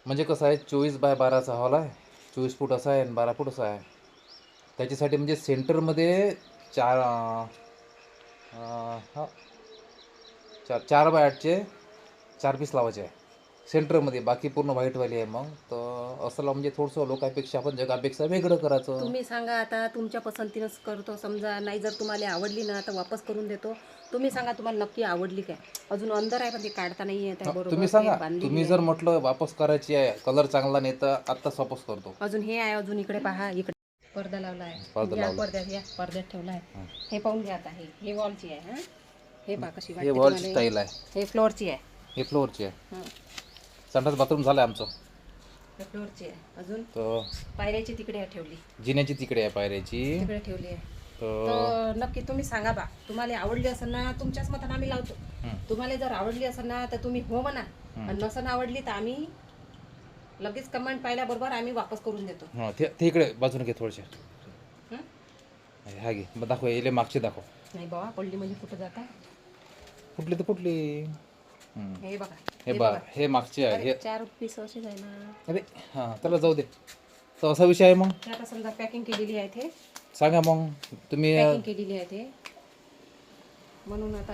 म्हणजे कसं आहे 24 बाय 12चा हॉल आहे. 24 फूट असा आहे आणि 12 फूट असा आहे. त्याच्यासाठी म्हणजे सेंटरमध्ये चार हा 4 4 बाय 8चे 4 पीस लावायचे आहे सेंटरमध्ये. बाकी पूर्ण व्हाईटवाली आहे. मग तर असं म्हणजे थोडंसं लोकांपेक्षा आपण जगापेक्षा वेगळं करायचं. तुम्ही सांगा आता, तुमच्या पसंतीनंच करतो. समजा नाही जर तुम्हाला आवडली ना तर वापस करून देतो. तुम्ही सांगा तुम्हाला नक्की आवडली काय. अजून अंदर आहे पण ते काढता नाही येत आहे तुम्ही बरोबर, ते सांगा. बांधलेली तुम्ही जर आहे. म्हटलं वापस करायची आहे, कलर चांगला नाही तर आत्ताच वापस करतो. अजून हे आहे, अजून इकडे पहा, इकडे पडदा लावला पडदा आहे. या लावला. पडद्यात, या पडद्यात ठेवला आहे. हे पाहून घ्या आता. हे वॉलची आहे. हां, हे पहा कशी हे वाटते वॉलची तुम्हाला. स्टाईल आहे. हे फ्लोअरची आहे. हे फ्लोअरची आहे. हां, संडास बाथरूम झालं आहे आमचं. हे फ्लोअरची आहे. अजून तर पायऱ्याची तिकडे आहे ठेवली, जिन्याची तिकडे आहे पायऱ्याची. तिकडे ठेवली आहे. तर तर नक्की तुम्ही सांगा बा, तुम्हाला आवडली असेल ना, तुमच्याच मतानं आम्ही लावतो. तुम्हाला जर आवडली असेल ना तर तुम्ही हो म्हणा, आणि नसेल आवडली तर आम्ही लगेच कमेंट पाहिल्याबरोबर आम्ही वापस करून देतो. हां ते इकडे बाजूने घे थोडेसे. हं? हा घे मग दाखव, येले मागचे दाखव. नाही बाबा, पडली म्हणजे कुठं जाता. कुठली तर कुठली. हे बघा, हे बघ, हे मागचे आहे. अरे हे 4 पीस असेच आहे ना. अरे हां त्याला जाऊ दे. तर असा विषय आहे मग. ते आता समजा पॅकिंग केलेली आहे, ते सांगा मग तुम्ही. पॅकिंग केलेली आहे ते, म्हणून आता